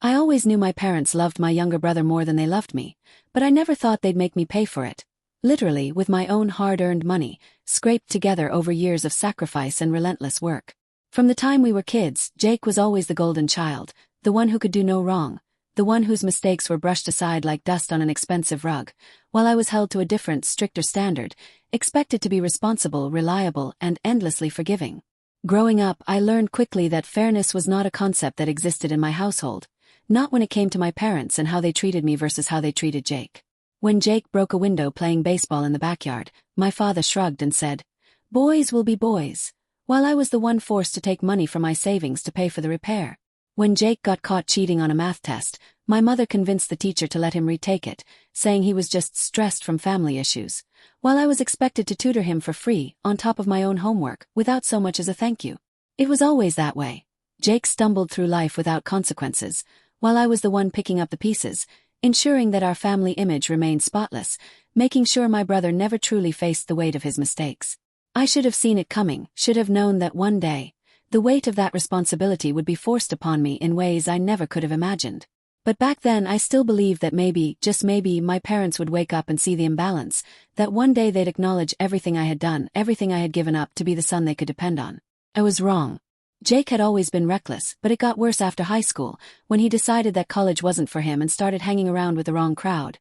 I always knew my parents loved my younger brother more than they loved me, but I never thought they'd make me pay for it. Literally, with my own hard-earned money, scraped together over years of sacrifice and relentless work. From the time we were kids, Jake was always the golden child, the one who could do no wrong, the one whose mistakes were brushed aside like dust on an expensive rug, while I was held to a different, stricter standard, expected to be responsible, reliable, and endlessly forgiving. Growing up, I learned quickly that fairness was not a concept that existed in my household, not when it came to my parents and how they treated me versus how they treated Jake. When Jake broke a window playing baseball in the backyard, my father shrugged and said, "Boys will be boys," while I was the one forced to take money from my savings to pay for the repair. When Jake got caught cheating on a math test, my mother convinced the teacher to let him retake it, saying he was just stressed from family issues, while I was expected to tutor him for free, on top of my own homework, without so much as a thank you. It was always that way. Jake stumbled through life without consequences, while I was the one picking up the pieces, ensuring that our family image remained spotless, making sure my brother never truly faced the weight of his mistakes. I should have seen it coming, should have known that one day, the weight of that responsibility would be forced upon me in ways I never could have imagined. But back then I still believed that maybe, just maybe, my parents would wake up and see the imbalance, that one day they'd acknowledge everything I had done, everything I had given up to be the son they could depend on. I was wrong. Jake had always been reckless, but it got worse after high school, when he decided that college wasn't for him and started hanging around with the wrong crowd.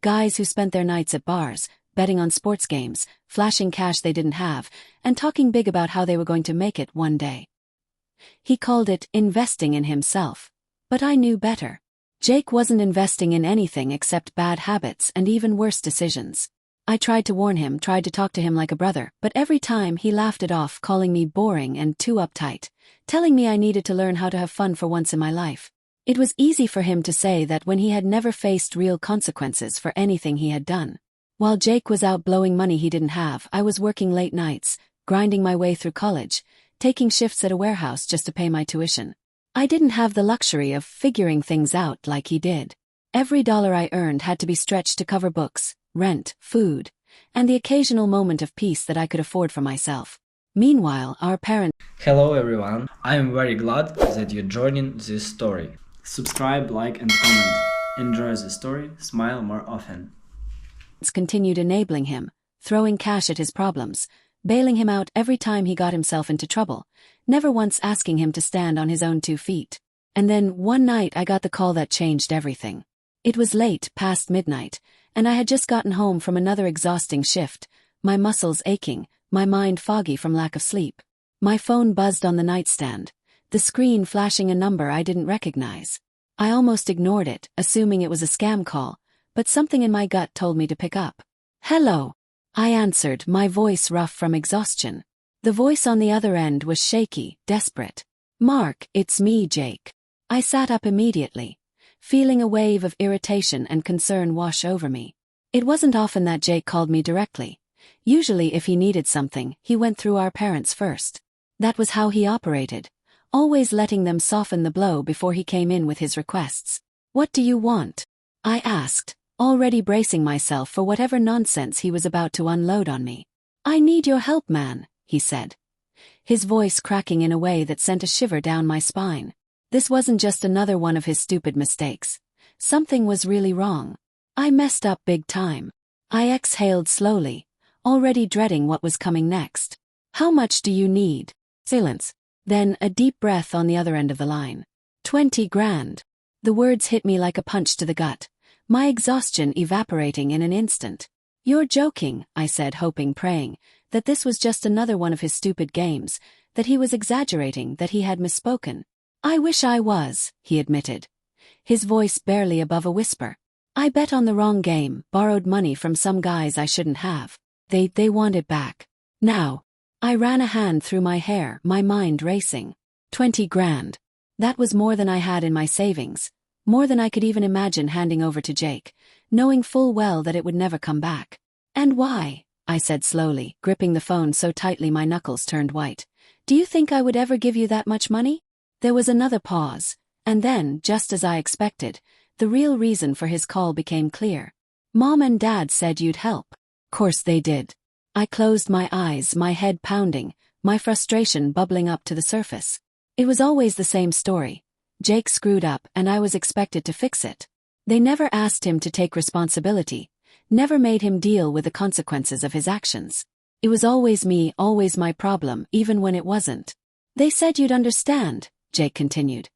Guys who spent their nights at bars, betting on sports games, flashing cash they didn't have, and talking big about how they were going to make it one day. He called it investing in himself. But I knew better. Jake wasn't investing in anything except bad habits and even worse decisions. I tried to warn him, tried to talk to him like a brother, but every time he laughed it off, calling me boring and too uptight, telling me I needed to learn how to have fun for once in my life. It was easy for him to say that when he had never faced real consequences for anything he had done. While Jake was out blowing money he didn't have, I was working late nights, grinding my way through college, taking shifts at a warehouse just to pay my tuition. I didn't have the luxury of figuring things out like he did. Every dollar I earned had to be stretched to cover books, rent, food, and the occasional moment of peace that I could afford for myself. Meanwhile, our parents— Hello everyone, I am very glad that you're joining this story. Subscribe, like and comment. Enjoy the story, smile more often. continued enabling him, throwing cash at his problems, bailing him out every time he got himself into trouble, never once asking him to stand on his own 2 feet. And then, one night I got the call that changed everything. It was late, past midnight, and I had just gotten home from another exhausting shift, my muscles aching, my mind foggy from lack of sleep. My phone buzzed on the nightstand, the screen flashing a number I didn't recognize. I almost ignored it, assuming it was a scam call, but something in my gut told me to pick up. "Hello," I answered, my voice rough from exhaustion. The voice on the other end was shaky, desperate. "Mark, it's me, Jake." I sat up immediately, feeling a wave of irritation and concern wash over me. It wasn't often that Jake called me directly. Usually if he needed something, he went through our parents first. That was how he operated, always letting them soften the blow before he came in with his requests. "What do you want?" I asked, already bracing myself for whatever nonsense he was about to unload on me. "I need your help, man," he said, his voice cracking in a way that sent a shiver down my spine. This wasn't just another one of his stupid mistakes. Something was really wrong. I messed up big time. I exhaled slowly, already dreading what was coming next. "How much do you need?" Silence. Then a deep breath on the other end of the line. 20 grand. The words hit me like a punch to the gut, my exhaustion evaporating in an instant. "You're joking," I said, hoping, praying, that this was just another one of his stupid games, that he was exaggerating, that he had misspoken. "I wish I was," he admitted, his voice barely above a whisper. "I bet on the wrong game, borrowed money from some guys I shouldn't have. They want it back. Now." I ran a hand through my hair, my mind racing. 20 grand. That was more than I had in my savings, more than I could even imagine handing over to Jake, knowing full well that it would never come back. "And why?" I said slowly, gripping the phone so tightly my knuckles turned white. "Do you think I would ever give you that much money?" There was another pause, and then, just as I expected, the real reason for his call became clear. "Mom and Dad said you'd help." Course they did. I closed my eyes, my head pounding, my frustration bubbling up to the surface. It was always the same story. Jake screwed up and I was expected to fix it. They never asked him to take responsibility, never made him deal with the consequences of his actions. It was always me, always my problem, even when it wasn't. They said you'd understand, Jake continued,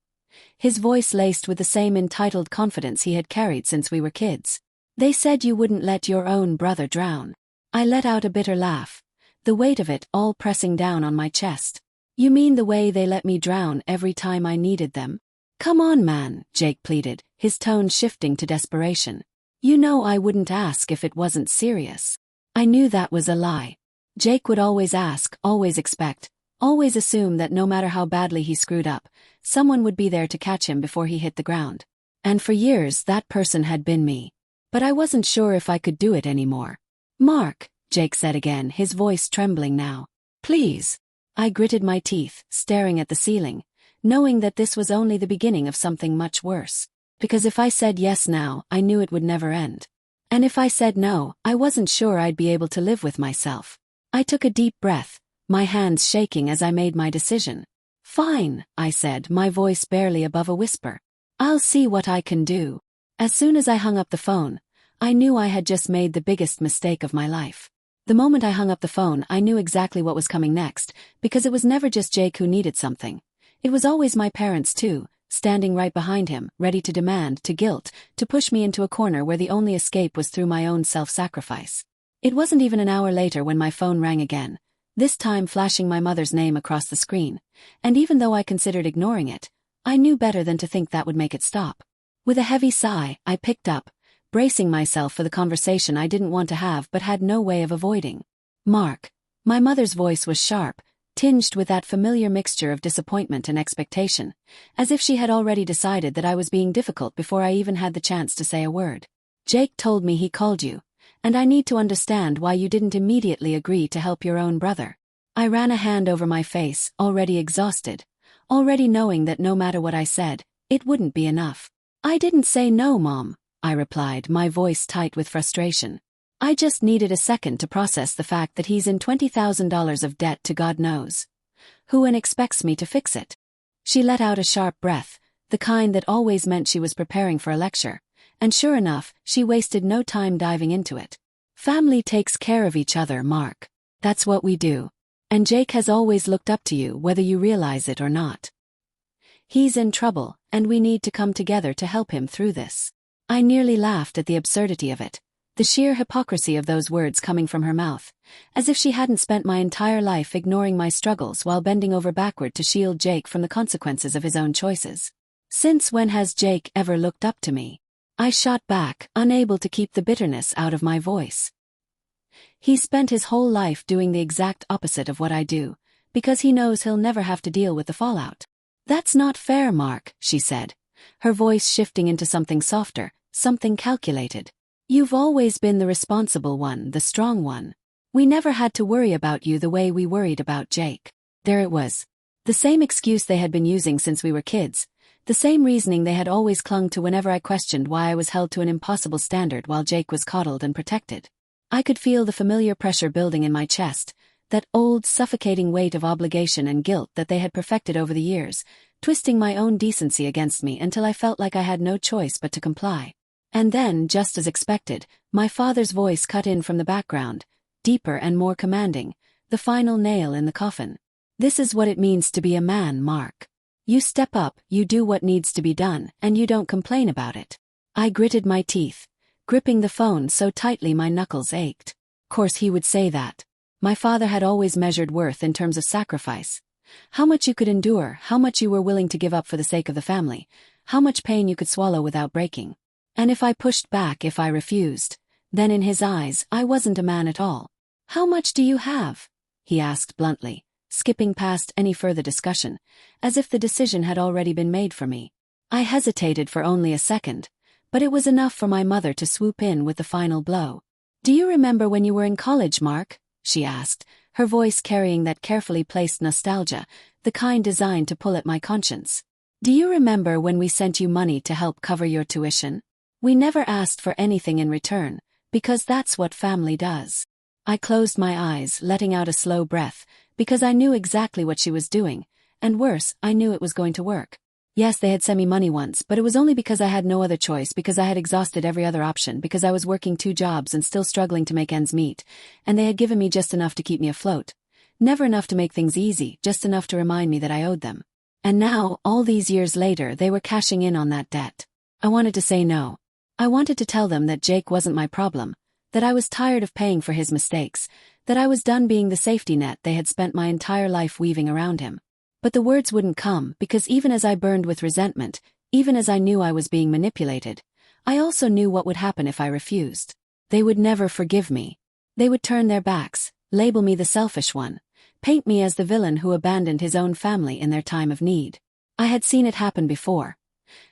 his voice laced with the same entitled confidence he had carried since we were kids. They said you wouldn't let your own brother drown. I let out a bitter laugh, the weight of it all pressing down on my chest. You mean the way they let me drown every time I needed them? Come on, man, Jake pleaded, his tone shifting to desperation. You know I wouldn't ask if it wasn't serious. I knew that was a lie. Jake would always ask, always expect, always assume that no matter how badly he screwed up, someone would be there to catch him before he hit the ground. And for years that person had been me. But I wasn't sure if I could do it anymore. Mark, Jake said again, his voice trembling now. Please. I gritted my teeth, staring at the ceiling, knowing that this was only the beginning of something much worse. Because if I said yes now, I knew it would never end. And if I said no, I wasn't sure I'd be able to live with myself. I took a deep breath, my hands shaking as I made my decision. Fine, I said, my voice barely above a whisper. I'll see what I can do. As soon as I hung up the phone, I knew I had just made the biggest mistake of my life. The moment I hung up the phone, I knew exactly what was coming next, because it was never just Jake who needed something. It was always my parents too, standing right behind him, ready to demand, to guilt, to push me into a corner where the only escape was through my own self-sacrifice. It wasn't even an hour later when my phone rang again, this time flashing my mother's name across the screen, and even though I considered ignoring it, I knew better than to think that would make it stop. With a heavy sigh, I picked up, bracing myself for the conversation I didn't want to have but had no way of avoiding. Mark. My mother's voice was sharp, tinged with that familiar mixture of disappointment and expectation, as if she had already decided that I was being difficult before I even had the chance to say a word. Jake told me he called you, and I need to understand why you didn't immediately agree to help your own brother. I ran a hand over my face, already exhausted, already knowing that no matter what I said, it wouldn't be enough. I didn't say no, Mom, I replied, my voice tight with frustration. I just needed a second to process the fact that he's in $20,000 of debt to God knows who and expects me to fix it. She let out a sharp breath, the kind that always meant she was preparing for a lecture, and sure enough, she wasted no time diving into it. Family takes care of each other, Mark. That's what we do. And Jake has always looked up to you whether you realize it or not. He's in trouble, and we need to come together to help him through this. I nearly laughed at the absurdity of it, the sheer hypocrisy of those words coming from her mouth, as if she hadn't spent my entire life ignoring my struggles while bending over backward to shield Jake from the consequences of his own choices. Since when has Jake ever looked up to me? I shot back, unable to keep the bitterness out of my voice. He spent his whole life doing the exact opposite of what I do, because he knows he'll never have to deal with the fallout. That's not fair, Mark, she said, her voice shifting into something softer, something calculated. You've always been the responsible one, the strong one. We never had to worry about you the way we worried about Jake. There it was. The same excuse they had been using since we were kids, the same reasoning they had always clung to whenever I questioned why I was held to an impossible standard while Jake was coddled and protected. I could feel the familiar pressure building in my chest, that old suffocating weight of obligation and guilt that they had perfected over the years, twisting my own decency against me until I felt like I had no choice but to comply. And then, just as expected, my father's voice cut in from the background, deeper and more commanding, the final nail in the coffin. This is what it means to be a man, Mark. You step up, you do what needs to be done, and you don't complain about it. I gritted my teeth, gripping the phone so tightly my knuckles ached. Of course he would say that. My father had always measured worth in terms of sacrifice. How much you could endure, how much you were willing to give up for the sake of the family, how much pain you could swallow without breaking. And if I pushed back, if I refused, then in his eyes, I wasn't a man at all. How much do you have? He asked bluntly, skipping past any further discussion, as if the decision had already been made for me. I hesitated for only a second, but it was enough for my mother to swoop in with the final blow. Do you remember when you were in college, Mark? She asked, her voice carrying that carefully placed nostalgia, the kind designed to pull at my conscience. Do you remember when we sent you money to help cover your tuition? We never asked for anything in return, because that's what family does. I closed my eyes, letting out a slow breath, because I knew exactly what she was doing, and worse, I knew it was going to work. Yes, they had sent me money once, but it was only because I had no other choice, because I had exhausted every other option, because I was working 2 jobs and still struggling to make ends meet, and they had given me just enough to keep me afloat. Never enough to make things easy, just enough to remind me that I owed them. And now, all these years later, they were cashing in on that debt. I wanted to say no. I wanted to tell them that Jake wasn't my problem, that I was tired of paying for his mistakes, that I was done being the safety net they had spent my entire life weaving around him. But the words wouldn't come, because even as I burned with resentment, even as I knew I was being manipulated, I also knew what would happen if I refused. They would never forgive me. They would turn their backs, label me the selfish one, paint me as the villain who abandoned his own family in their time of need. I had seen it happen before.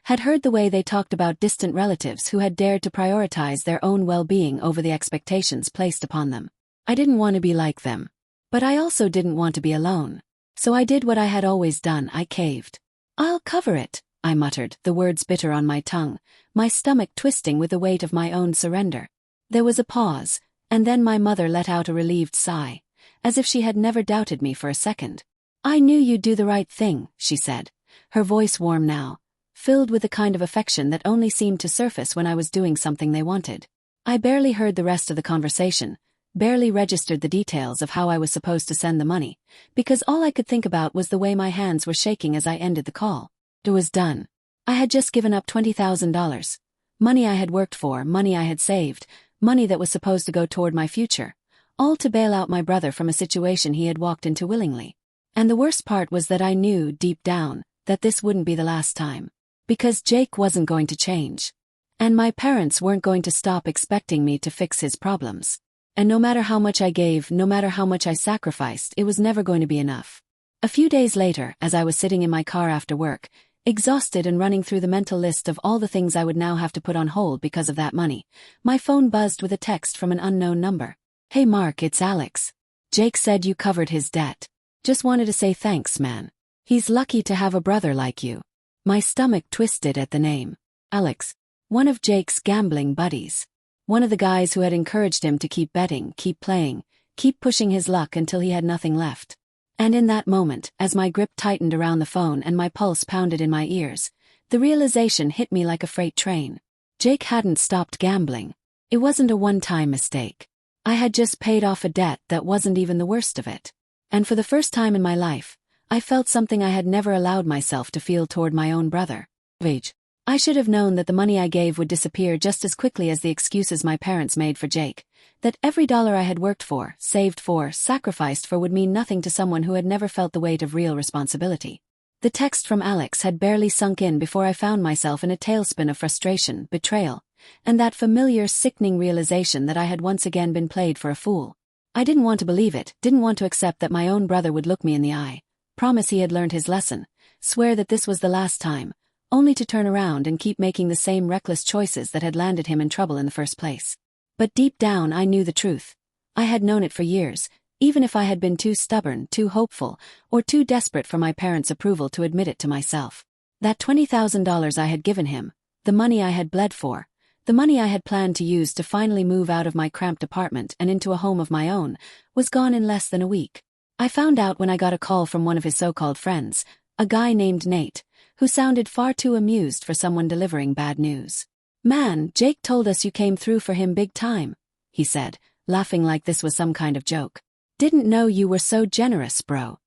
Had heard the way they talked about distant relatives who had dared to prioritize their own well-being over the expectations placed upon them. I didn't want to be like them. But I also didn't want to be alone. So I did what I had always done, I caved. "I'll cover it," I muttered, the words bitter on my tongue, my stomach twisting with the weight of my own surrender. There was a pause, and then my mother let out a relieved sigh, as if she had never doubted me for a second. "I knew you'd do the right thing," she said, her voice warm now, filled with the kind of affection that only seemed to surface when I was doing something they wanted. I barely heard the rest of the conversation, barely registered the details of how I was supposed to send the money, because all I could think about was the way my hands were shaking as I ended the call. It was done. I had just given up $20,000. Money I had worked for, money I had saved, money that was supposed to go toward my future, all to bail out my brother from a situation he had walked into willingly. And the worst part was that I knew, deep down, that this wouldn't be the last time. Because Jake wasn't going to change. And my parents weren't going to stop expecting me to fix his problems. And no matter how much I gave, no matter how much I sacrificed, it was never going to be enough. A few days later, as I was sitting in my car after work, exhausted and running through the mental list of all the things I would now have to put on hold because of that money, my phone buzzed with a text from an unknown number. "Hey Mark, it's Alex. Jake said you covered his debt. Just wanted to say thanks, man. He's lucky to have a brother like you." My stomach twisted at the name. Alex. One of Jake's gambling buddies. One of the guys who had encouraged him to keep betting, keep playing, keep pushing his luck until he had nothing left. And in that moment, as my grip tightened around the phone and my pulse pounded in my ears, the realization hit me like a freight train. Jake hadn't stopped gambling. It wasn't a one-time mistake. I had just paid off a debt that wasn't even the worst of it. And for the first time in my life, I felt something I had never allowed myself to feel toward my own brother. Rage. I should have known that the money I gave would disappear just as quickly as the excuses my parents made for Jake, that every dollar I had worked for, saved for, sacrificed for would mean nothing to someone who had never felt the weight of real responsibility. The text from Alex had barely sunk in before I found myself in a tailspin of frustration, betrayal, and that familiar, sickening realization that I had once again been played for a fool. I didn't want to believe it, didn't want to accept that my own brother would look me in the eye, promise he had learned his lesson, swear that this was the last time, only to turn around and keep making the same reckless choices that had landed him in trouble in the first place. But deep down I knew the truth. I had known it for years, even if I had been too stubborn, too hopeful, or too desperate for my parents' approval to admit it to myself. That $20,000 I had given him, the money I had bled for, the money I had planned to use to finally move out of my cramped apartment and into a home of my own, was gone in less than a week. I found out when I got a call from one of his so-called friends, a guy named Nate, who sounded far too amused for someone delivering bad news. "Man, Jake told us you came through for him big time," he said, laughing like this was some kind of joke. "Didn't know you were so generous, bro."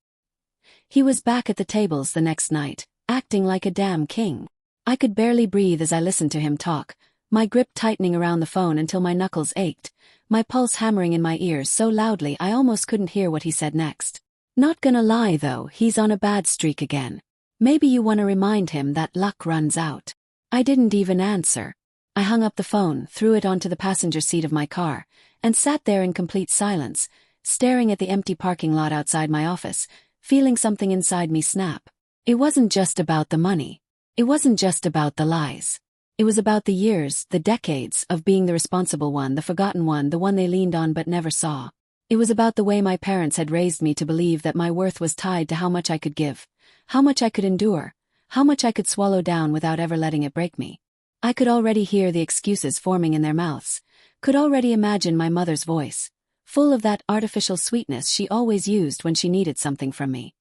He was back at the tables the next night, acting like a damn king. I could barely breathe as I listened to him talk, my grip tightening around the phone until my knuckles ached, my pulse hammering in my ears so loudly I almost couldn't hear what he said next. "Not gonna lie though, he's on a bad streak again. Maybe you want to remind him that luck runs out." I didn't even answer. I hung up the phone, threw it onto the passenger seat of my car, and sat there in complete silence, staring at the empty parking lot outside my office, feeling something inside me snap. It wasn't just about the money. It wasn't just about the lies. It was about the years, the decades, of being the responsible one, the forgotten one, the one they leaned on but never saw. It was about the way my parents had raised me to believe that my worth was tied to how much I could give, how much I could endure, how much I could swallow down without ever letting it break me. I could already hear the excuses forming in their mouths, could already imagine my mother's voice, full of that artificial sweetness she always used when she needed something from me.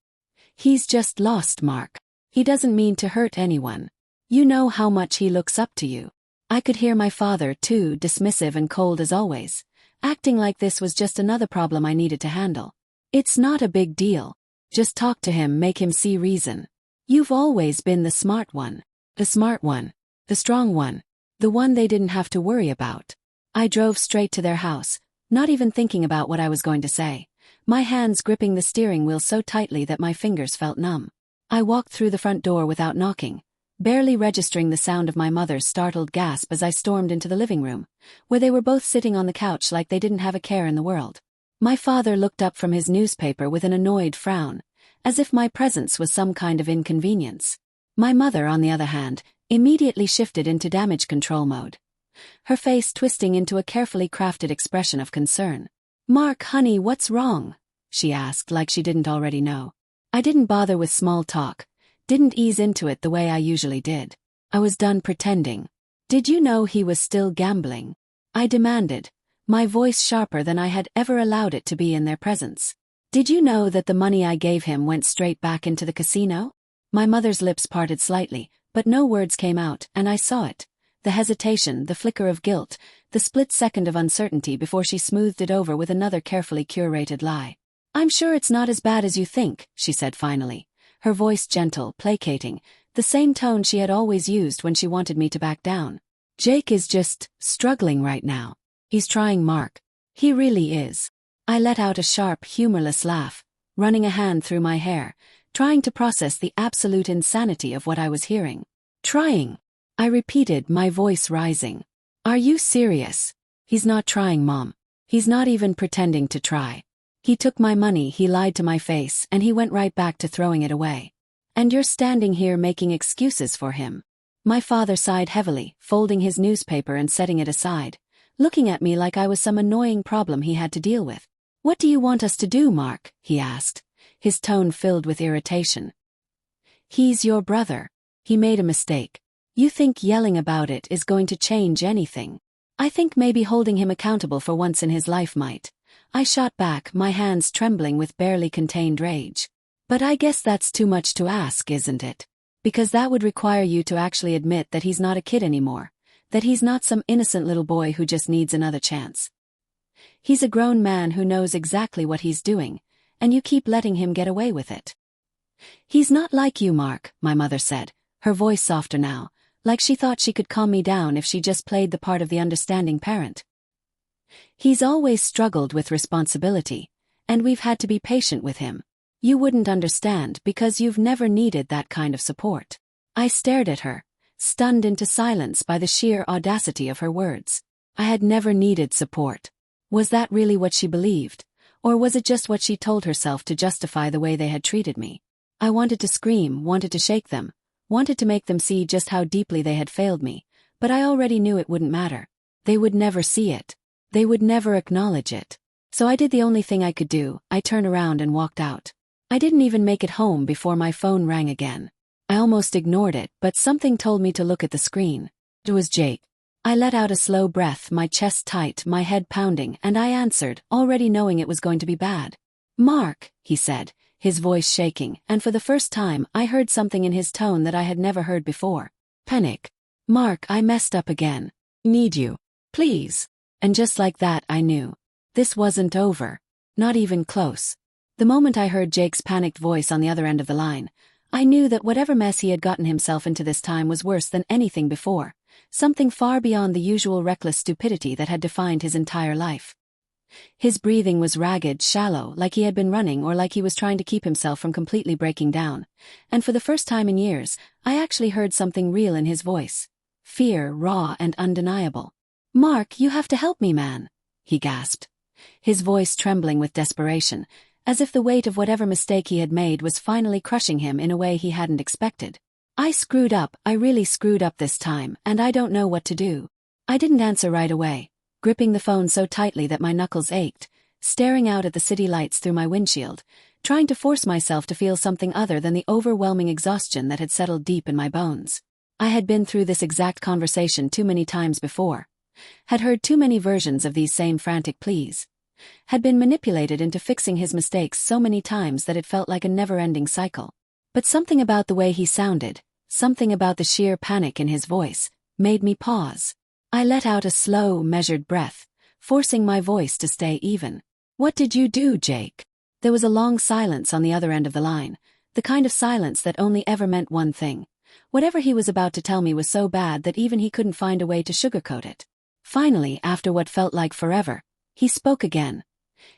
"He's just lost, Mark. He doesn't mean to hurt anyone. You know how much he looks up to you. I could hear my father, too, dismissive and cold as always, acting like this was just another problem I needed to handle. It's not a big deal. Just talk to him, make him see reason. You've always been the smart one. The smart one. The strong one. The one they didn't have to worry about. I drove straight to their house, not even thinking about what I was going to say, my hands gripping the steering wheel so tightly that my fingers felt numb. I walked through the front door without knocking, barely registering the sound of my mother's startled gasp as I stormed into the living room, where they were both sitting on the couch like they didn't have a care in the world. My father looked up from his newspaper with an annoyed frown, as if my presence was some kind of inconvenience. My mother, on the other hand, immediately shifted into damage control mode, her face twisting into a carefully crafted expression of concern. "Mark, honey, what's wrong?" she asked like she didn't already know. I didn't bother with small talk, didn't ease into it the way I usually did. I was done pretending. "Did you know he was still gambling?" I demanded, my voice sharper than I had ever allowed it to be in their presence. "Did you know that the money I gave him went straight back into the casino?" My mother's lips parted slightly, but no words came out, and I saw it. The hesitation, the flicker of guilt, the split second of uncertainty before she smoothed it over with another carefully curated lie. "I'm sure it's not as bad as you think," she said finally, her voice gentle, placating, the same tone she had always used when she wanted me to back down. "Jake is just struggling right now. He's trying, Mark. He really is." I let out a sharp, humorless laugh, running a hand through my hair, trying to process the absolute insanity of what I was hearing. "Trying," I repeated, my voice rising. "Are you serious?" "He's not trying, Mom. He's not even pretending to try. He took my money, he lied to my face, and he went right back to throwing it away. And you're standing here making excuses for him." My father sighed heavily, folding his newspaper and setting it aside, looking at me like I was some annoying problem he had to deal with. "What do you want us to do, Mark?" he asked, his tone filled with irritation. "He's your brother. He made a mistake. You think yelling about it is going to change anything? I think maybe holding him accountable for once in his life might." I shot back, my hands trembling with barely contained rage. "But I guess that's too much to ask, isn't it? Because that would require you to actually admit that he's not a kid anymore, that he's not some innocent little boy who just needs another chance. He's a grown man who knows exactly what he's doing, and you keep letting him get away with it." "He's not like you, Mark," my mother said, her voice softer now, like she thought she could calm me down if she just played the part of the understanding parent. "He's always struggled with responsibility, and we've had to be patient with him. You wouldn't understand because you've never needed that kind of support." I stared at her, stunned into silence by the sheer audacity of her words. I had never needed support. Was that really what she believed? Or was it just what she told herself to justify the way they had treated me? I wanted to scream, wanted to shake them, wanted to make them see just how deeply they had failed me, but I already knew it wouldn't matter. They would never see it. They would never acknowledge it. So I did the only thing I could do. I turned around and walked out. I didn't even make it home before my phone rang again. I almost ignored it, but something told me to look at the screen. It was Jake. I let out a slow breath, my chest tight, my head pounding, and I answered, already knowing it was going to be bad. "Mark," he said, his voice shaking, and for the first time I heard something in his tone that I had never heard before. Panic. "Mark, I messed up again. Need you. Please." And just like that I knew. This wasn't over. Not even close. The moment I heard Jake's panicked voice on the other end of the line, I knew that whatever mess he had gotten himself into this time was worse than anything before, something far beyond the usual reckless stupidity that had defined his entire life. His breathing was ragged, shallow, like he had been running or like he was trying to keep himself from completely breaking down, and for the first time in years, I actually heard something real in his voice. Fear, raw and undeniable. "Mark, you have to help me, man," he gasped, his voice trembling with desperation, as if the weight of whatever mistake he had made was finally crushing him in a way he hadn't expected. "I screwed up, I really screwed up this time, and I don't know what to do." I didn't answer right away, gripping the phone so tightly that my knuckles ached, staring out at the city lights through my windshield, trying to force myself to feel something other than the overwhelming exhaustion that had settled deep in my bones. I had been through this exact conversation too many times before, had heard too many versions of these same frantic pleas, had been manipulated into fixing his mistakes so many times that it felt like a never-ending cycle. But something about the way he sounded, something about the sheer panic in his voice, made me pause. I let out a slow, measured breath, forcing my voice to stay even. "What did you do, Jake?" There was a long silence on the other end of the line, the kind of silence that only ever meant one thing. Whatever he was about to tell me was so bad that even he couldn't find a way to sugarcoat it. Finally, after what felt like forever, he spoke again,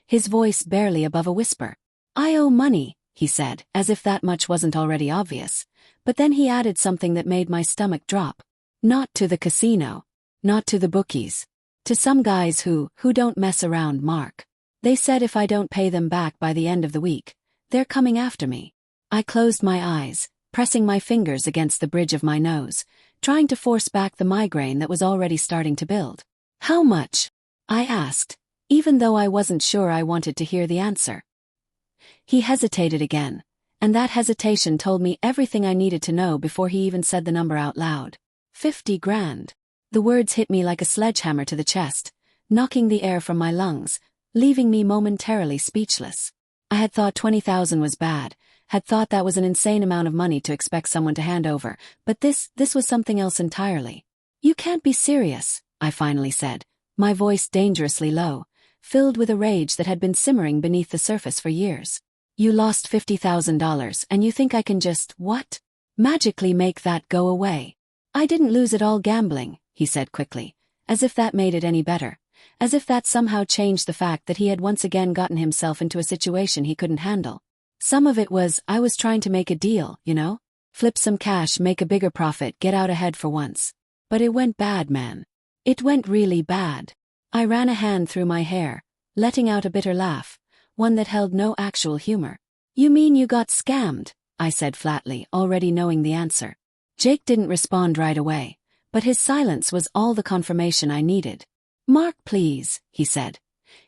his voice barely above a whisper. "I owe money," he said, as if that much wasn't already obvious. But then he added something that made my stomach drop. "Not to the casino. Not to the bookies. To some guys who don't mess around, Mark. They said if I don't pay them back by the end of the week, they're coming after me." I closed my eyes, pressing my fingers against the bridge of my nose, trying to force back the migraine that was already starting to build. "How much?" I asked, even though I wasn't sure I wanted to hear the answer. He hesitated again, and that hesitation told me everything I needed to know before he even said the number out loud. 50 grand. The words hit me like a sledgehammer to the chest, knocking the air from my lungs, leaving me momentarily speechless. I had thought 20,000 was bad, had thought that was an insane amount of money to expect someone to hand over, but this was something else entirely. "You can't be serious," I finally said, my voice dangerously low, filled with a rage that had been simmering beneath the surface for years. "You lost $50,000 and you think I can just, what? Magically make that go away?" "I didn't lose it all gambling," he said quickly, as if that made it any better, as if that somehow changed the fact that he had once again gotten himself into a situation he couldn't handle. "Some of it was, I was trying to make a deal, you know? Flip some cash, make a bigger profit, get out ahead for once. But it went bad, man. It went really bad." I ran a hand through my hair, letting out a bitter laugh, one that held no actual humor. "You mean you got scammed?" I said flatly, already knowing the answer. Jake didn't respond right away, but his silence was all the confirmation I needed. "Mark, please," he said,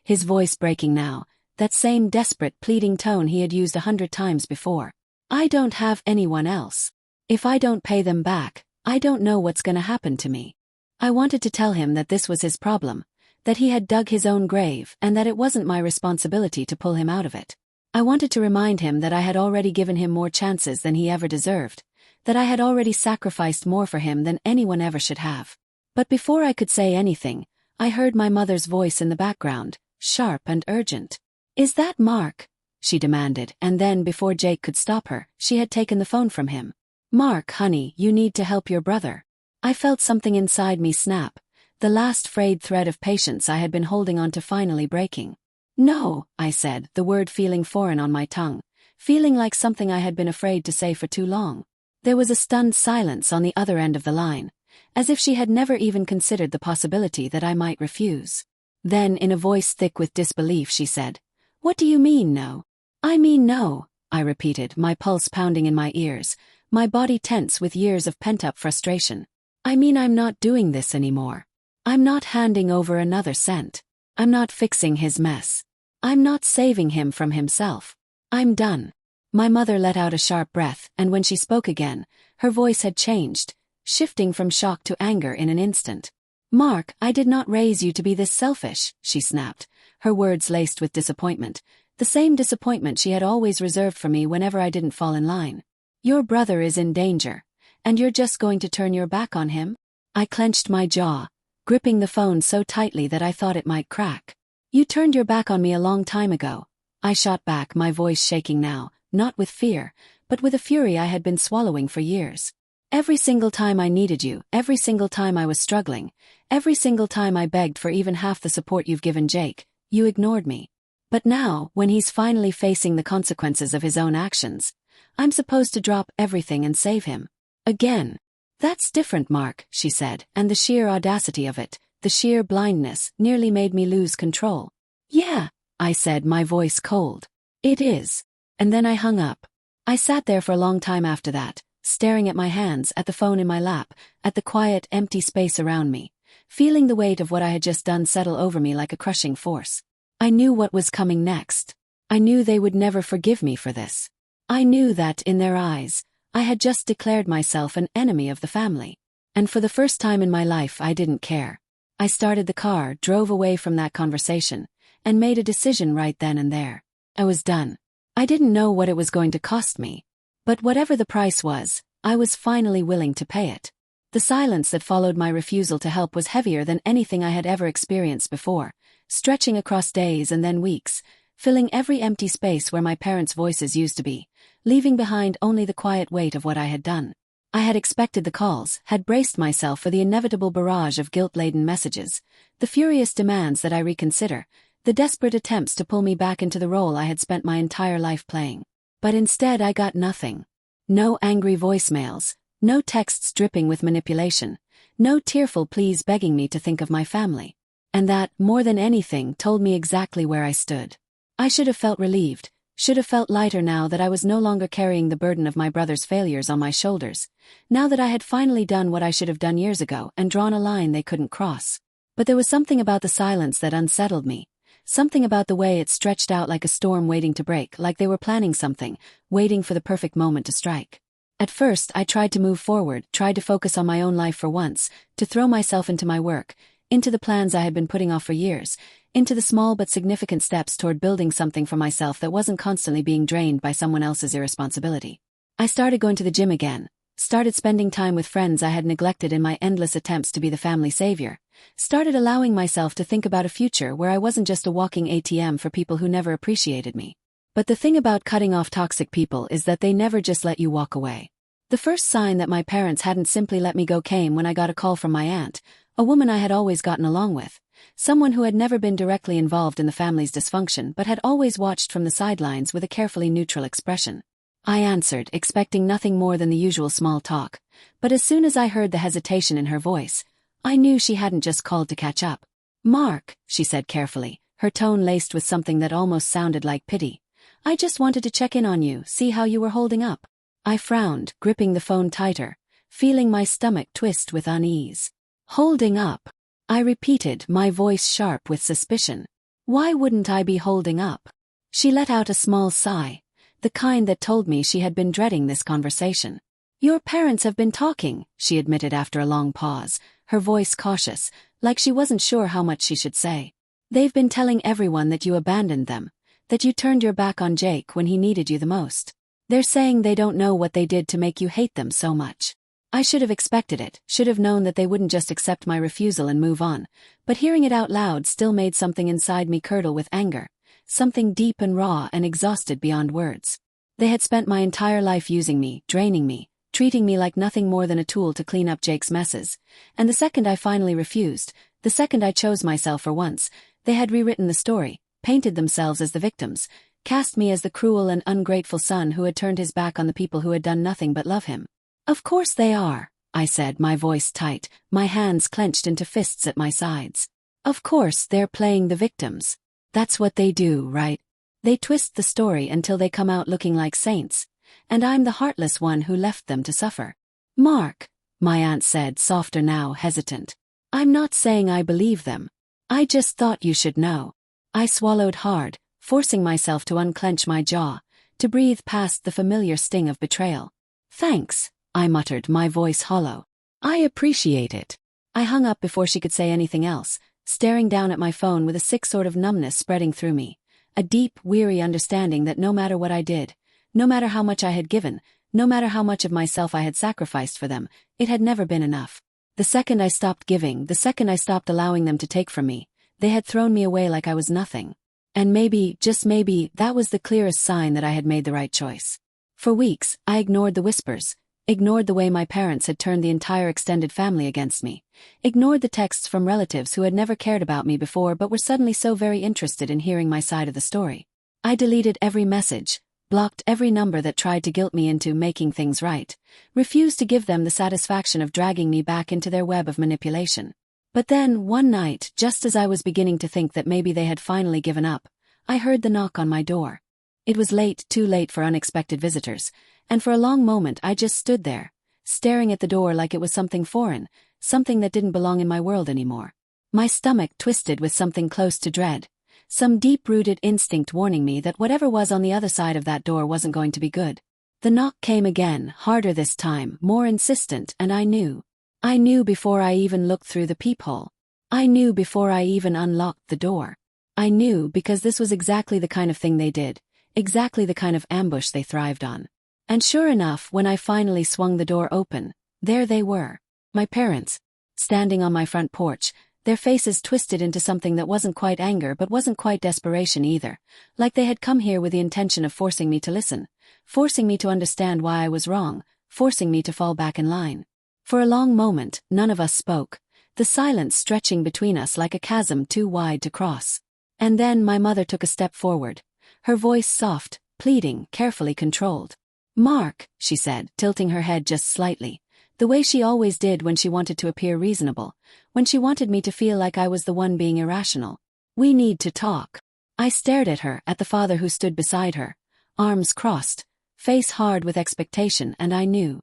his voice breaking now, that same desperate, pleading tone he had used 100 times before. "I don't have anyone else. If I don't pay them back, I don't know what's gonna happen to me." I wanted to tell him that this was his problem, that he had dug his own grave and that it wasn't my responsibility to pull him out of it. I wanted to remind him that I had already given him more chances than he ever deserved, that I had already sacrificed more for him than anyone ever should have. But before I could say anything, I heard my mother's voice in the background, sharp and urgent. "Is that Mark?" she demanded, and then before Jake could stop her, she had taken the phone from him. "Mark, honey, you need to help your brother." I felt something inside me snap, the last frayed thread of patience I had been holding on to finally breaking. "No," I said, the word feeling foreign on my tongue, feeling like something I had been afraid to say for too long. There was a stunned silence on the other end of the line, as if she had never even considered the possibility that I might refuse. Then, in a voice thick with disbelief, she said, "What do you mean, no?" "I mean no," I repeated, my pulse pounding in my ears, my body tense with years of pent-up frustration. "I mean I'm not doing this anymore. I'm not handing over another cent. I'm not fixing his mess. I'm not saving him from himself. I'm done." My mother let out a sharp breath, and when she spoke again, her voice had changed, shifting from shock to anger in an instant. "Mark, I did not raise you to be this selfish," she snapped, her words laced with disappointment, the same disappointment she had always reserved for me whenever I didn't fall in line. "Your brother is in danger, and you're just going to turn your back on him?" I clenched my jaw, gripping the phone so tightly that I thought it might crack. "You turned your back on me a long time ago," I shot back, my voice shaking now, not with fear, but with a fury I had been swallowing for years. "Every single time I needed you, every single time I was struggling, every single time I begged for even half the support you've given Jake, you ignored me. But now, when he's finally facing the consequences of his own actions, I'm supposed to drop everything and save him. Again." "That's different, Mark," she said, and the sheer audacity of it, the sheer blindness, nearly made me lose control. "Yeah," I said, my voice cold. "It is." And then I hung up. I sat there for a long time after that, staring at my hands, at the phone in my lap, at the quiet, empty space around me, feeling the weight of what I had just done settle over me like a crushing force. I knew what was coming next. I knew they would never forgive me for this. I knew that, in their eyes, I had just declared myself an enemy of the family. And for the first time in my life, I didn't care. I started the car, drove away from that conversation, and made a decision right then and there. I was done. I didn't know what it was going to cost me, But whatever the price was, I was finally willing to pay it. The silence that followed my refusal to help was heavier than anything I had ever experienced before, stretching across days and then weeks, filling every empty space where my parents' voices used to be, leaving behind only the quiet weight of what I had done. I had expected the calls, had braced myself for the inevitable barrage of guilt-laden messages, the furious demands that I reconsider, the desperate attempts to pull me back into the role I had spent my entire life playing. But instead I got nothing. No angry voicemails, no texts dripping with manipulation, no tearful pleas begging me to think of my family. And that, more than anything, told me exactly where I stood. I should have felt relieved, should have felt lighter now that I was no longer carrying the burden of my brother's failures on my shoulders, now that I had finally done what I should have done years ago and drawn a line they couldn't cross. But there was something about the silence that unsettled me, something about the way it stretched out like a storm waiting to break, like they were planning something, waiting for the perfect moment to strike. At first, I tried to move forward, tried to focus on my own life for once, to throw myself into my work, into the plans I had been putting off for years, into the small but significant steps toward building something for myself that wasn't constantly being drained by someone else's irresponsibility. I started going to the gym again, started spending time with friends I had neglected in my endless attempts to be the family savior, started allowing myself to think about a future where I wasn't just a walking ATM for people who never appreciated me. But the thing about cutting off toxic people is that they never just let you walk away. The first sign that my parents hadn't simply let me go came when I got a call from my aunt, a woman I had always gotten along with, someone who had never been directly involved in the family's dysfunction but had always watched from the sidelines with a carefully neutral expression. I answered, expecting nothing more than the usual small talk, but as soon as I heard the hesitation in her voice, I knew she hadn't just called to catch up. "Mark," she said carefully, her tone laced with something that almost sounded like pity. "I just wanted to check in on you, see how you were holding up." I frowned, gripping the phone tighter, feeling my stomach twist with unease. "Holding up?" I repeated, my voice sharp with suspicion. "Why wouldn't I be holding up?" She let out a small sigh, the kind that told me she had been dreading this conversation. "Your parents have been talking," she admitted after a long pause, her voice cautious, like she wasn't sure how much she should say. "They've been telling everyone that you abandoned them, that you turned your back on Jake when he needed you the most. They're saying they don't know what they did to make you hate them so much." I should have expected it, should have known that they wouldn't just accept my refusal and move on, but hearing it out loud still made something inside me curdle with anger, something deep and raw and exhausted beyond words. They had spent my entire life using me, draining me, treating me like nothing more than a tool to clean up Jake's messes, and the second I finally refused, the second I chose myself for once, they had rewritten the story, painted themselves as the victims, cast me as the cruel and ungrateful son who had turned his back on the people who had done nothing but love him. "Of course they are," I said, my voice tight, my hands clenched into fists at my sides. "Of course they're playing the victims. That's what they do, right? They twist the story until they come out looking like saints, and I'm the heartless one who left them to suffer." "Mark," my aunt said, softer now, hesitant. "I'm not saying I believe them. I just thought you should know." I swallowed hard, forcing myself to unclench my jaw, to breathe past the familiar sting of betrayal. "Thanks," I muttered, my voice hollow. "I appreciate it." I hung up before she could say anything else, staring down at my phone with a sick sort of numbness spreading through me, a deep, weary understanding that no matter what I did, no matter how much I had given, no matter how much of myself I had sacrificed for them, it had never been enough. The second I stopped giving, the second I stopped allowing them to take from me, they had thrown me away like I was nothing. And maybe, just maybe, that was the clearest sign that I had made the right choice. For weeks, I ignored the whispers, ignored the way my parents had turned the entire extended family against me, ignored the texts from relatives who had never cared about me before but were suddenly so very interested in hearing my side of the story. I deleted every message, blocked every number that tried to guilt me into making things right, refused to give them the satisfaction of dragging me back into their web of manipulation. But then, one night, just as I was beginning to think that maybe they had finally given up, I heard the knock on my door. It was late, too late for unexpected visitors, and for a long moment I just stood there, staring at the door like it was something foreign, something that didn't belong in my world anymore. My stomach twisted with something close to dread, some deep-rooted instinct warning me that whatever was on the other side of that door wasn't going to be good. The knock came again, harder this time, more insistent, and I knew. I knew before I even looked through the peephole. I knew before I even unlocked the door. I knew because this was exactly the kind of thing they did, exactly the kind of ambush they thrived on. And sure enough, when I finally swung the door open, there they were. My parents, standing on my front porch, their faces twisted into something that wasn't quite anger but wasn't quite desperation either, like they had come here with the intention of forcing me to listen, forcing me to understand why I was wrong, forcing me to fall back in line. For a long moment, none of us spoke, the silence stretching between us like a chasm too wide to cross. And then my mother took a step forward, her voice soft, pleading, carefully controlled. "Mark," she said, tilting her head just slightly, the way she always did when she wanted to appear reasonable, when she wanted me to feel like I was the one being irrational. "We need to talk." I stared at her, at the father who stood beside her, arms crossed, face hard with expectation, and I knew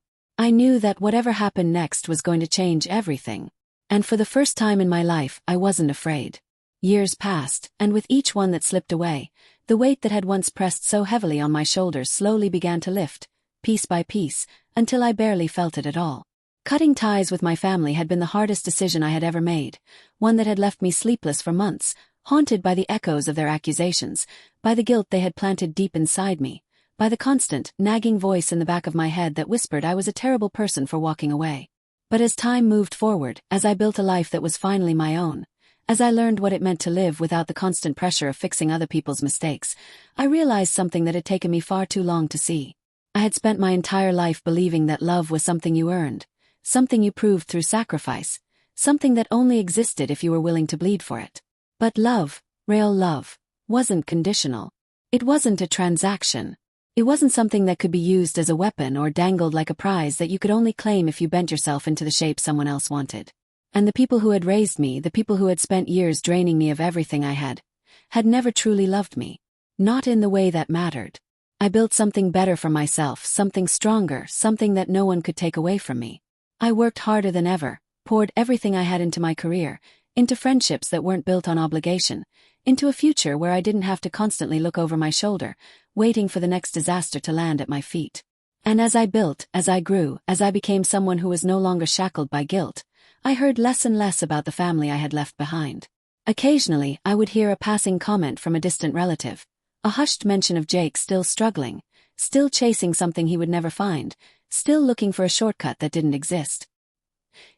that whatever happened next was going to change everything. And for the first time in my life, I wasn't afraid. Years passed, and with each one that slipped away, the weight that had once pressed so heavily on my shoulders slowly began to lift, piece by piece, until I barely felt it at all. Cutting ties with my family had been the hardest decision I had ever made, one that had left me sleepless for months, haunted by the echoes of their accusations, by the guilt they had planted deep inside me, by the constant, nagging voice in the back of my head that whispered I was a terrible person for walking away. But as time moved forward, as I built a life that was finally my own, as I learned what it meant to live without the constant pressure of fixing other people's mistakes, I realized something that had taken me far too long to see. I had spent my entire life believing that love was something you earned, something you proved through sacrifice, something that only existed if you were willing to bleed for it. But love, real love, wasn't conditional. It wasn't a transaction. It wasn't something that could be used as a weapon or dangled like a prize that you could only claim if you bent yourself into the shape someone else wanted. And the people who had raised me, the people who had spent years draining me of everything I had never truly loved me. Not in the way that mattered. I built something better for myself, something stronger, something that no one could take away from me. I worked harder than ever, poured everything I had into my career, into friendships that weren't built on obligation, into a future where I didn't have to constantly look over my shoulder, waiting for the next disaster to land at my feet. And as I built, as I grew, as I became someone who was no longer shackled by guilt, I heard less and less about the family I had left behind. Occasionally, I would hear a passing comment from a distant relative, a hushed mention of Jake still struggling, still chasing something he would never find, still looking for a shortcut that didn't exist.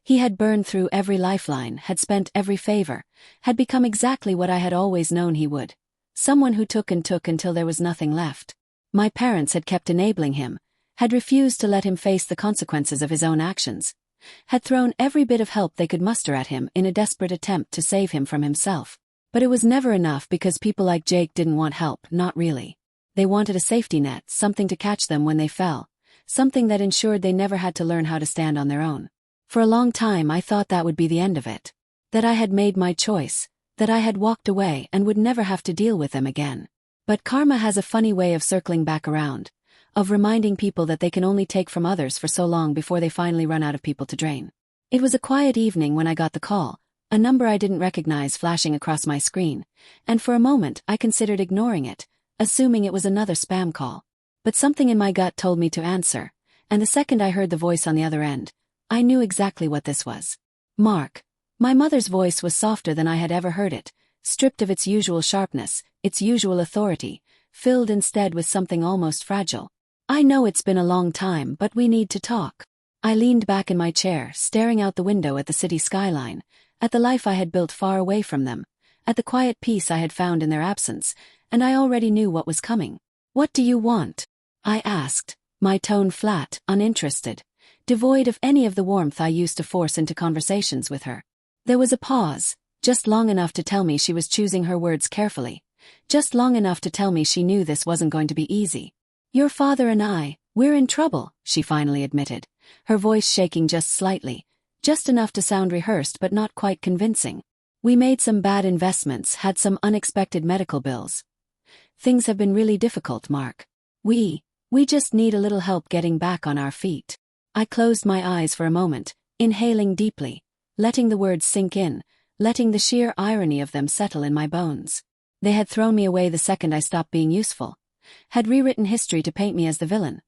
He had burned through every lifeline, had spent every favor, had become exactly what I had always known he would. Someone who took and took until there was nothing left. My parents had kept enabling him, had refused to let him face the consequences of his own actions, had thrown every bit of help they could muster at him in a desperate attempt to save him from himself. But it was never enough because people like Jake didn't want help, not really. They wanted a safety net, something to catch them when they fell, something that ensured they never had to learn how to stand on their own. For a long time I thought that would be the end of it. That I had made my choice, that I had walked away and would never have to deal with them again. But karma has a funny way of circling back around, of reminding people that they can only take from others for so long before they finally run out of people to drain. It was a quiet evening when I got the call, a number I didn't recognize flashing across my screen, and for a moment I considered ignoring it, assuming it was another spam call. But something in my gut told me to answer, and the second I heard the voice on the other end, I knew exactly what this was. "Mark." My mother's voice was softer than I had ever heard it, stripped of its usual sharpness, its usual authority, filled instead with something almost fragile. "I know it's been a long time, but we need to talk." I leaned back in my chair, staring out the window at the city skyline, at the life I had built far away from them, at the quiet peace I had found in their absence, and I already knew what was coming. "What do you want?" I asked, my tone flat, uninterested, devoid of any of the warmth I used to force into conversations with her. There was a pause, just long enough to tell me she was choosing her words carefully, just long enough to tell me she knew this wasn't going to be easy. "Your father and we're in trouble," she finally admitted, her voice shaking just slightly, just enough to sound rehearsed but not quite convincing. "We made some bad investments, had some unexpected medical bills. Things have been really difficult, Mark. We just need a little help getting back on our feet." I closed my eyes for a moment, inhaling deeply, letting the words sink in, letting the sheer irony of them settle in my bones. They had thrown me away the second I stopped being useful, had rewritten history to paint me as the villain,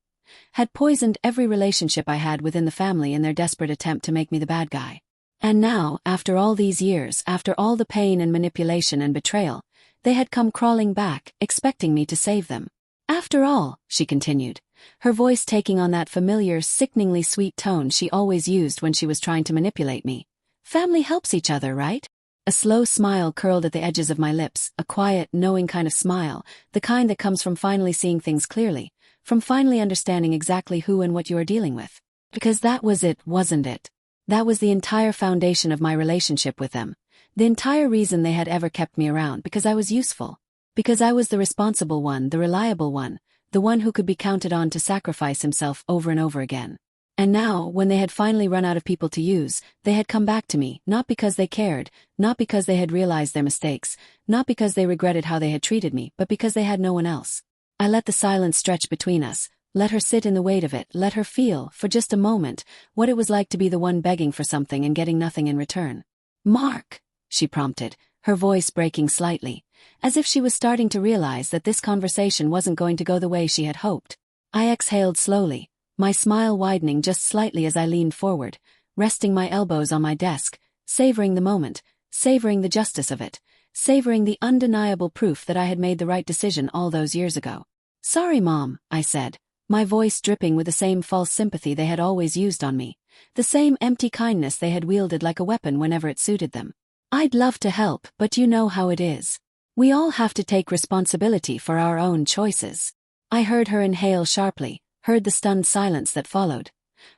had poisoned every relationship I had within the family in their desperate attempt to make me the bad guy. And now, after all these years, after all the pain and manipulation and betrayal, they had come crawling back, expecting me to save them. "After all," she continued, her voice taking on that familiar, sickeningly sweet tone she always used when she was trying to manipulate me. Family helps each other, right? A slow smile curled at the edges of my lips, a quiet, knowing kind of smile, the kind that comes from finally seeing things clearly, from finally understanding exactly who and what you are dealing with. Because that was it, wasn't it? That was the entire foundation of my relationship with them. The entire reason they had ever kept me around, because I was useful. Because I was the responsible one, the reliable one, the one who could be counted on to sacrifice himself over and over again. And now, when they had finally run out of people to use, they had come back to me, not because they cared, not because they had realized their mistakes, not because they regretted how they had treated me, but because they had no one else. I let the silence stretch between us, let her sit in the weight of it, let her feel, for just a moment, what it was like to be the one begging for something and getting nothing in return. "Mark," she prompted, her voice breaking slightly, as if she was starting to realize that this conversation wasn't going to go the way she had hoped. I exhaled slowly, my smile widening just slightly as I leaned forward, resting my elbows on my desk, savoring the moment, savoring the justice of it, savoring the undeniable proof that I had made the right decision all those years ago. "Sorry, Mom," I said, my voice dripping with the same false sympathy they had always used on me, the same empty kindness they had wielded like a weapon whenever it suited them. "I'd love to help, but you know how it is. We all have to take responsibility for our own choices." I heard her inhale sharply, heard the stunned silence that followed,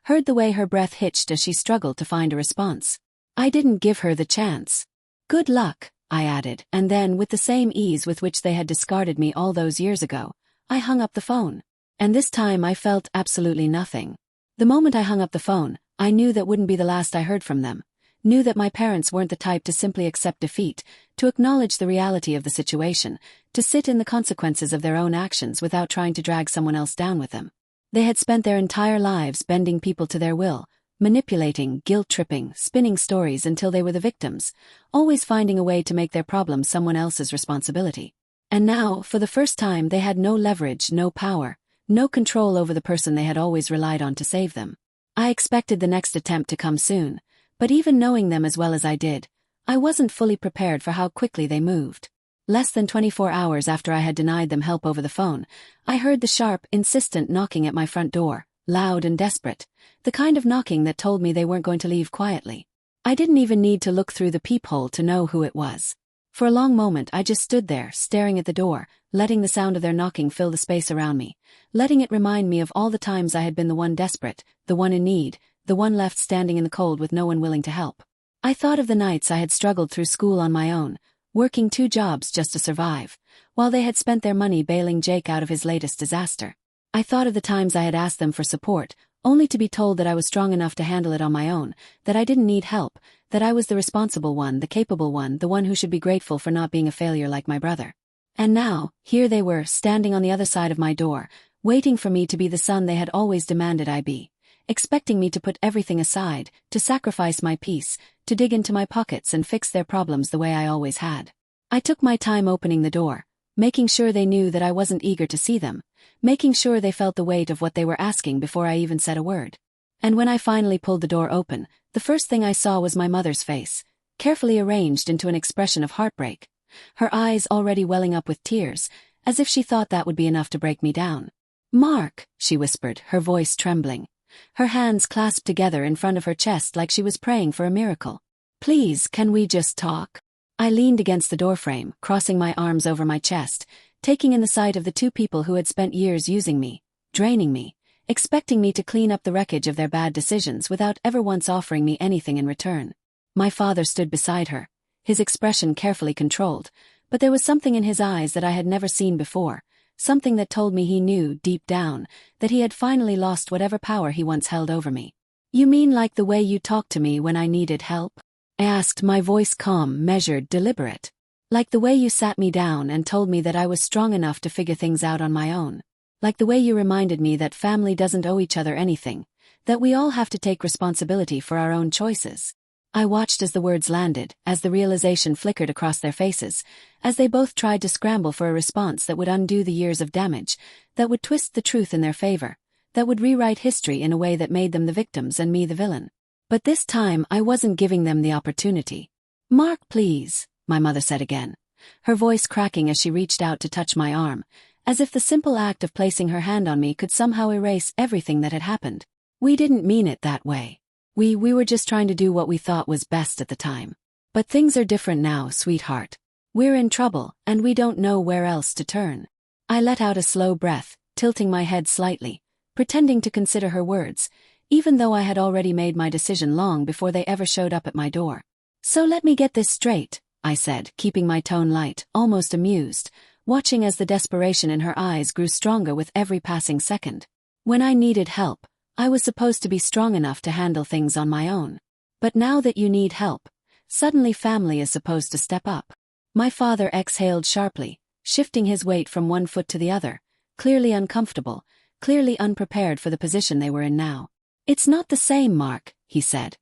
heard the way her breath hitched as she struggled to find a response. I didn't give her the chance. "Good luck," I added, and then, with the same ease with which they had discarded me all those years ago, I hung up the phone. And this time I felt absolutely nothing. The moment I hung up the phone, I knew that wouldn't be the last I heard from them, knew that my parents weren't the type to simply accept defeat, to acknowledge the reality of the situation, to sit in the consequences of their own actions without trying to drag someone else down with them. They had spent their entire lives bending people to their will, manipulating, guilt-tripping, spinning stories until they were the victims, always finding a way to make their problems someone else's responsibility. And now, for the first time, they had no leverage, no power, no control over the person they had always relied on to save them. I expected the next attempt to come soon, but even knowing them as well as I did, I wasn't fully prepared for how quickly they moved. Less than 24 hours after I had denied them help over the phone, I heard the sharp, insistent knocking at my front door, loud and desperate, the kind of knocking that told me they weren't going to leave quietly. I didn't even need to look through the peephole to know who it was. For a long moment I just stood there, staring at the door, letting the sound of their knocking fill the space around me, letting it remind me of all the times I had been the one desperate, the one in need, the one left standing in the cold with no one willing to help. I thought of the nights I had struggled through school on my own, working 2 jobs just to survive, while they had spent their money bailing Jake out of his latest disaster. I thought of the times I had asked them for support, only to be told that I was strong enough to handle it on my own, that I didn't need help, that I was the responsible one, the capable one, the one who should be grateful for not being a failure like my brother. And now, here they were, standing on the other side of my door, waiting for me to be the son they had always demanded I be, expecting me to put everything aside, to sacrifice my peace, to dig into my pockets and fix their problems the way I always had. I took my time opening the door, making sure they knew that I wasn't eager to see them, making sure they felt the weight of what they were asking before I even said a word. And when I finally pulled the door open, the first thing I saw was my mother's face, carefully arranged into an expression of heartbreak, her eyes already welling up with tears, as if she thought that would be enough to break me down. "Mark," she whispered, her voice trembling, her hands clasped together in front of her chest like she was praying for a miracle. "Please, can we just talk?" I leaned against the doorframe, crossing my arms over my chest, taking in the sight of the 2 people who had spent years using me, draining me, expecting me to clean up the wreckage of their bad decisions without ever once offering me anything in return. My father stood beside her, his expression carefully controlled, but there was something in his eyes that I had never seen before, something that told me he knew, deep down, that he had finally lost whatever power he once held over me. "You mean like the way you talked to me when I needed help?" I asked, my voice calm, measured, deliberate. "Like the way you sat me down and told me that I was strong enough to figure things out on my own? Like the way you reminded me that family doesn't owe each other anything, that we all have to take responsibility for our own choices?" I watched as the words landed, as the realization flickered across their faces, as they both tried to scramble for a response that would undo the years of damage, that would twist the truth in their favor, that would rewrite history in a way that made them the victims and me the villain. But this time I wasn't giving them the opportunity. "Mark, please," my mother said again, her voice cracking as she reached out to touch my arm, as if the simple act of placing her hand on me could somehow erase everything that had happened. We didn't mean it that way. We were just trying to do what we thought was best at the time. But things are different now, sweetheart. We're in trouble, and we don't know where else to turn. I let out a slow breath, tilting my head slightly, pretending to consider her words, even though I had already made my decision long before they ever showed up at my door. So let me get this straight, I said, keeping my tone light, almost amused, watching as the desperation in her eyes grew stronger with every passing second. When I needed help, I was supposed to be strong enough to handle things on my own. But now that you need help, suddenly family is supposed to step up. My father exhaled sharply, shifting his weight from one foot to the other, clearly uncomfortable, clearly unprepared for the position they were in now. It's not the same, Mark, he said,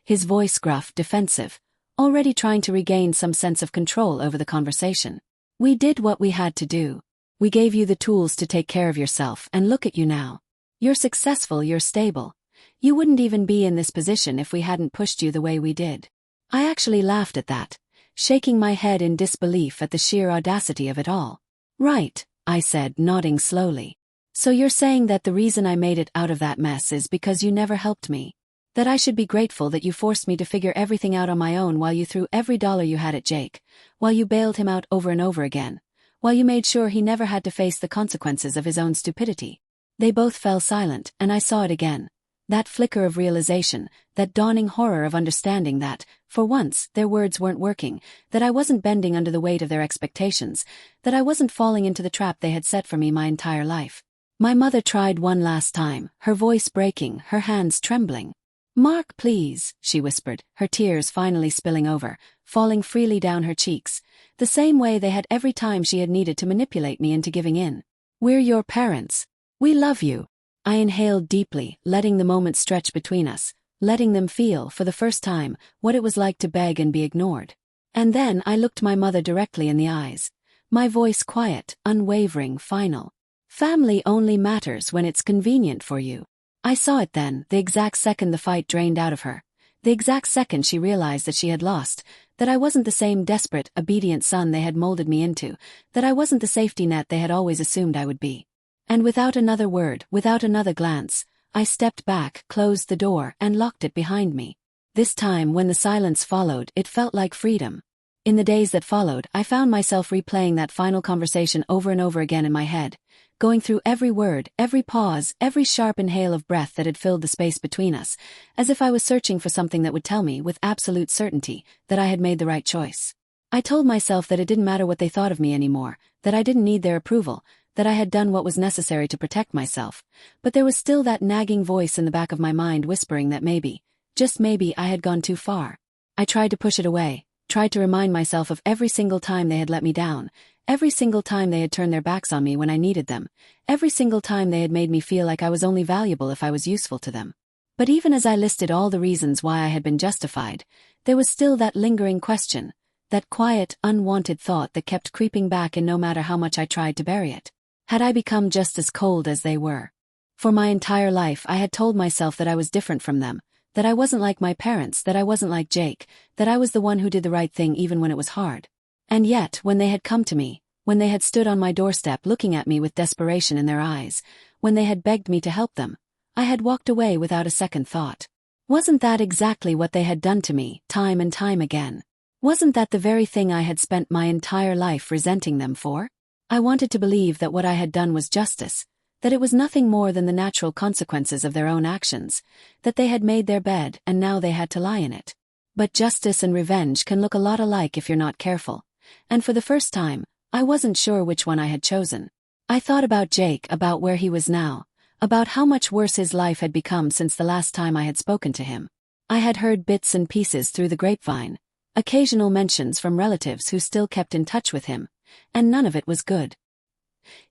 his voice gruff, defensive, already trying to regain some sense of control over the conversation. We did what we had to do. We gave you the tools to take care of yourself, and look at you now. You're successful, you're stable. You wouldn't even be in this position if we hadn't pushed you the way we did. I actually laughed at that, shaking my head in disbelief at the sheer audacity of it all. Right, I said, nodding slowly. So you're saying that the reason I made it out of that mess is because you never helped me? That I should be grateful that you forced me to figure everything out on my own while you threw every dollar you had at Jake, while you bailed him out over and over again, while you made sure he never had to face the consequences of his own stupidity? They both fell silent, and I saw it again. That flicker of realization, that dawning horror of understanding that, for once, their words weren't working, that I wasn't bending under the weight of their expectations, that I wasn't falling into the trap they had set for me my entire life. My mother tried one last time, her voice breaking, her hands trembling. Mark, please, she whispered, her tears finally spilling over, falling freely down her cheeks, the same way they had every time she had needed to manipulate me into giving in. We're your parents. We love you. I inhaled deeply, letting the moment stretch between us, letting them feel, for the first time, what it was like to beg and be ignored. And then I looked my mother directly in the eyes, my voice quiet, unwavering, final. Family only matters when it's convenient for you. I saw it then, the exact second the fight drained out of her, the exact second she realized that she had lost, that I wasn't the same desperate, obedient son they had molded me into, that I wasn't the safety net they had always assumed I would be. And without another word, without another glance, I stepped back, closed the door, and locked it behind me. This time, when the silence followed, it felt like freedom. In the days that followed, I found myself replaying that final conversation over and over again in my head, going through every word, every pause, every sharp inhale of breath that had filled the space between us, as if I was searching for something that would tell me, with absolute certainty, that I had made the right choice. I told myself that it didn't matter what they thought of me anymore, that I didn't need their approval, that I had done what was necessary to protect myself, but there was still that nagging voice in the back of my mind whispering that maybe, just maybe, I had gone too far. I tried to push it away, tried to remind myself of every single time they had let me down, every single time they had turned their backs on me when I needed them, every single time they had made me feel like I was only valuable if I was useful to them. But even as I listed all the reasons why I had been justified, there was still that lingering question, that quiet, unwanted thought that kept creeping back, and no matter how much I tried to bury it. Had I become just as cold as they were? For my entire life I had told myself that I was different from them, that I wasn't like my parents, that I wasn't like Jake, that I was the one who did the right thing even when it was hard. And yet, when they had come to me, when they had stood on my doorstep looking at me with desperation in their eyes, when they had begged me to help them, I had walked away without a second thought. Wasn't that exactly what they had done to me, time and time again? Wasn't that the very thing I had spent my entire life resenting them for? I wanted to believe that what I had done was justice, that it was nothing more than the natural consequences of their own actions, that they had made their bed and now they had to lie in it. But justice and revenge can look a lot alike if you're not careful, and for the first time, I wasn't sure which one I had chosen. I thought about Jake, about where he was now, about how much worse his life had become since the last time I had spoken to him. I had heard bits and pieces through the grapevine, occasional mentions from relatives who still kept in touch with him, and none of it was good.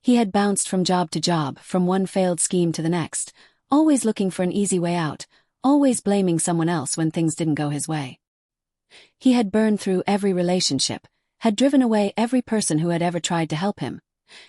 He had bounced from job to job, from one failed scheme to the next, always looking for an easy way out, always blaming someone else when things didn't go his way. He had burned through every relationship, had driven away every person who had ever tried to help him,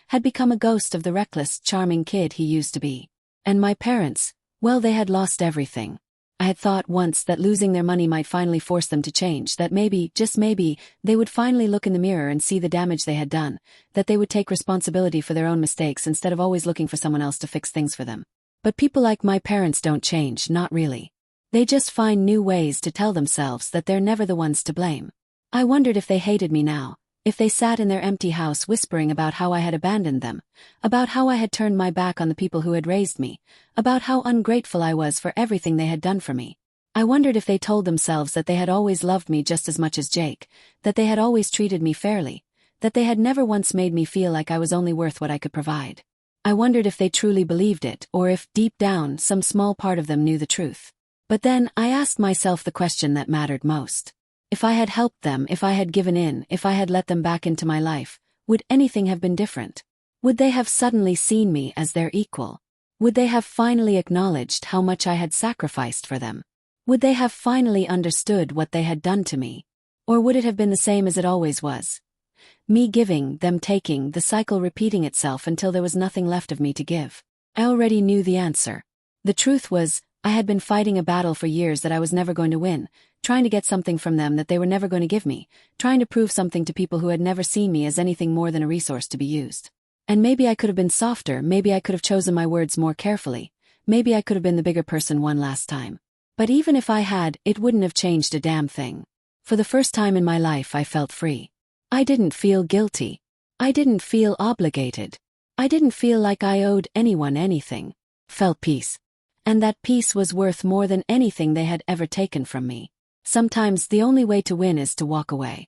had become a ghost of the reckless, charming kid he used to be. And my parents, well, they had lost everything. I had thought once that losing their money might finally force them to change, that maybe, just maybe, they would finally look in the mirror and see the damage they had done, that they would take responsibility for their own mistakes instead of always looking for someone else to fix things for them. But people like my parents don't change, not really. They just find new ways to tell themselves that they're never the ones to blame. I wondered if they hated me now, if they sat in their empty house whispering about how I had abandoned them, about how I had turned my back on the people who had raised me, about how ungrateful I was for everything they had done for me. I wondered if they told themselves that they had always loved me just as much as Jake, that they had always treated me fairly, that they had never once made me feel like I was only worth what I could provide. I wondered if they truly believed it, or if, deep down, some small part of them knew the truth. But then, I asked myself the question that mattered most. If I had helped them, if I had given in, if I had let them back into my life, would anything have been different? Would they have suddenly seen me as their equal? Would they have finally acknowledged how much I had sacrificed for them? Would they have finally understood what they had done to me? Or would it have been the same as it always was? Me giving, them taking, the cycle repeating itself until there was nothing left of me to give. I already knew the answer. The truth was, I had been fighting a battle for years that I was never going to win, trying to get something from them that they were never going to give me, trying to prove something to people who had never seen me as anything more than a resource to be used. And maybe I could have been softer, maybe I could have chosen my words more carefully, maybe I could have been the bigger person one last time. But even if I had, it wouldn't have changed a damn thing. For the first time in my life I felt free. I didn't feel guilty. I didn't feel obligated. I didn't feel like I owed anyone anything. Felt peace. And that peace was worth more than anything they had ever taken from me. Sometimes the only way to win is to walk away.